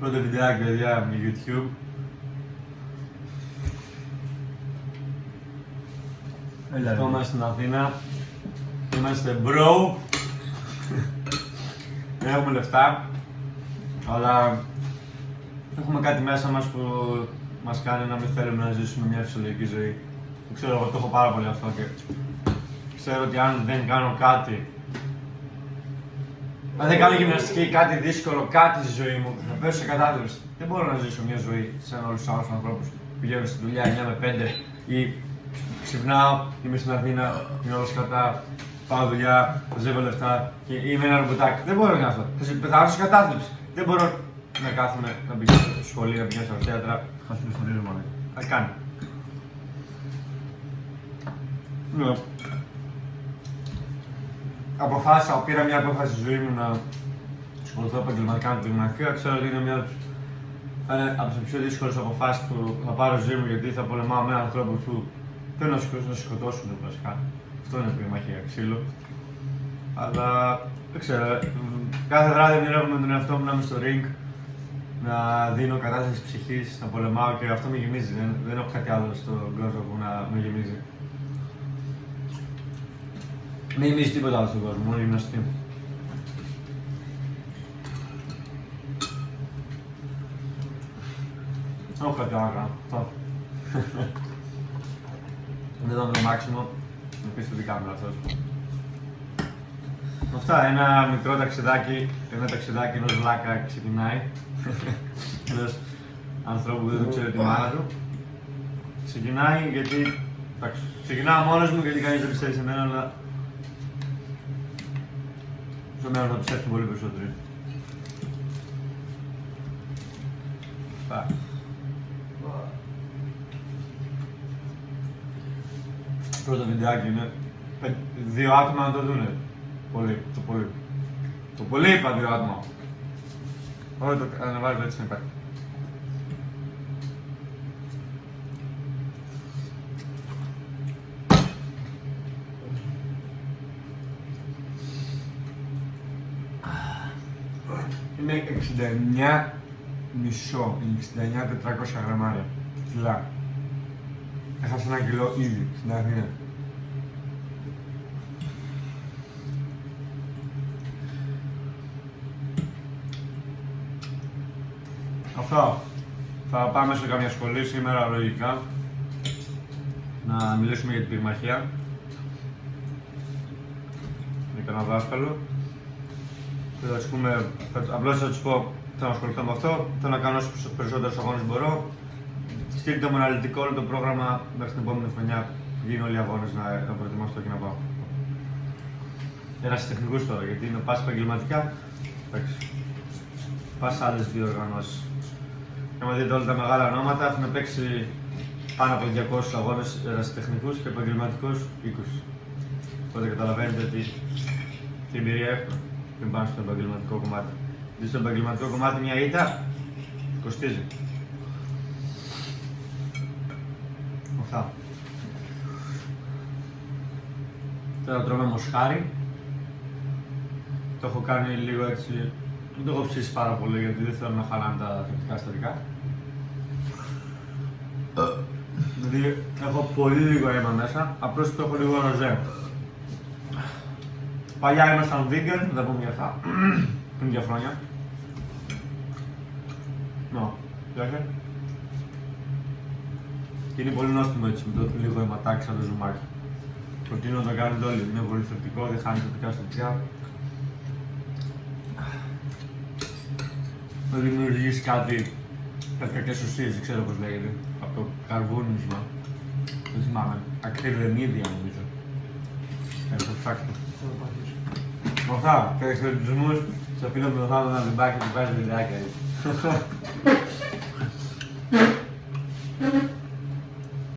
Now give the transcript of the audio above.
Πρώτο βιντεάκι, παιδιά, με YouTube. Είμαστε στην Αθήνα. Είμαστε bro. Δεν έχουμε λεφτά, αλλά έχουμε κάτι μέσα μας που μας κάνει να μην θέλουμε να ζήσουμε μια φυσιολογική ζωή. Ξέρω, εγώ το έχω πάρα πολύ αυτό και ξέρω ότι αν δεν κάνω κάτι, αν δεν κάνω γυμναστική, κάτι δύσκολο, κάτι στη ζωή μου, να πέσω σε κατάθλιψη. Δεν μπορώ να ζήσω μια ζωή σαν όλους τους άλλους ανθρώπους που πηγαίνουν στη δουλειά 9 με 5 ή ξυπνάω, είμαι στην Αθήνα, είναι όλος κατά, πάω δουλειά, ζεύω λεφτά και είμαι ένα ρομποτάκι. Δεν μπορώ να αυτό. Θα πεθάνω σε κατάθλιψη. Δεν μπορώ να κάθομαι να πηγαίνω στο σχολείο, να πηγαίνω στα θέατρα, να σου φωνίζω μόνο. Θα κάνει. Ναι. Αποφάσισα, πήρα μια απόφαση στη ζωή μου να ασχοληθώ επαγγελματικά με την γυμναστική. Ξέρω ότι είναι μια από τις πιο δύσκολες αποφάσεις που θα πάρω στη ζωή μου, γιατί θα πολεμάω με ανθρώπους που θέλουν να σκοτώσουν βασικά. Αυτό είναι πυρομαχία ξύλο. Αλλά δεν ξέρω, κάθε βράδυ ονειρεύομαι με τον εαυτό μου να είμαι στο ring, να δίνω κατάσταση ψυχής, να πολεμάω και αυτό με γεμίζει. Δεν έχω κάτι άλλο στον κόσμο που να με γεμίζει. Δεν γεμίζει τίποτα άλλο στον κόσμο, μόνο γυμναστική. Δεν έχω κάτι άλλο να κάνω. Δεν δω με το μάξιμο, να πεις το δικά μου λάθος. Αυτά, ένα μικρό ταξιδάκι, ενός βλάκα ξεκινάει. Ενός ανθρώπου που δεν το ξέρει τη μάνα του. Ξεκινάει γιατί, ξεκινάω μόνος μου γιατί κανείς δεν πιστεύει σε μένα, αλλά στο μέλλον θα πιστεύει πολύ περισσότερο. Αυτά. Πρώτο βιντεάκι είναι 2 άτομα να το δούνε. Πολύ, το πολύ. Το πολύ είπα 2 άτομα. Όχι το ανεβάζω έτσι να υπάρχει. Είναι 69 μισό, είναι 69-400 γραμμάρια κιλά. Έχασα 1 κιλό ήδη στην Αθήνα. Αυτό. Θα πάμε σε καμιά σχολή σήμερα λογικά να μιλήσουμε για την πυρμαχία. για κανένα δάσκαλο. Απλώς θα τους πω, θέλω να ασχοληθώ με αυτό, θέλω να κάνω όσο περισσότερους αγώνες μπορώ. Στείλτε μου αναλυτικό όλο το πρόγραμμα μέχρι την επόμενη χρονιά που γίνουν όλοι οι αγώνες να προετοιμαστώ και να πάω. Ερασιτεχνικούς τώρα, γιατί είναι πας επαγγελματικά, εντάξει. Πας σε άλλες δύο οργανώσεις. Άμα δείτε όλα τα μεγάλα ονόματα έχουν παίξει πάνω από 200 αγώνες ερασιτεχνικούς και επαγγελματικούς 20. Οπότε καταλαβαίνετε τι εμπειρία έχουν πριν πάνε στο επαγγελματικό κομμάτι. Δηλαδή στο επαγγελματικό κομμάτι μια ήττα κοστίζει. Αυτά. Τώρα τρώμε μοσχάρι. Το έχω κάνει λίγο έτσι, δεν το έχω ψήσει πάρα πολύ γιατί δεν θέλω να χαλάνε τα θρεπτικά συστατικά. Δηλαδή έχω πολύ λίγο αίμα μέσα, απλώς το έχω λίγο ροζέ. Παλιά ήμασταν vegan, δεν θα πούμε για αυτά, πριν 2 χρόνια. Φτιάχνε. Και είναι πολύ νόστιμο έτσι με το λίγο αιματάκι σαν το ζουμάκι. Προτείνω να το κάνετε όλοι, είναι πολύ θρεπτικό, δεν χάνει θρεπτικά συστατικά. Να δημιουργήσει κάτι κακές ουσίες, δεν ξέρω πώς λέγεται, από το καρβούνισμα. Δεν θυμάμαι, ακριλεμίδια νομίζω. Έχω ψάξει. Με αυτά, και χαιρετισμούς, σε φίλο μου τον Θάνο να λιμπάκι και πάει βιντεάκια.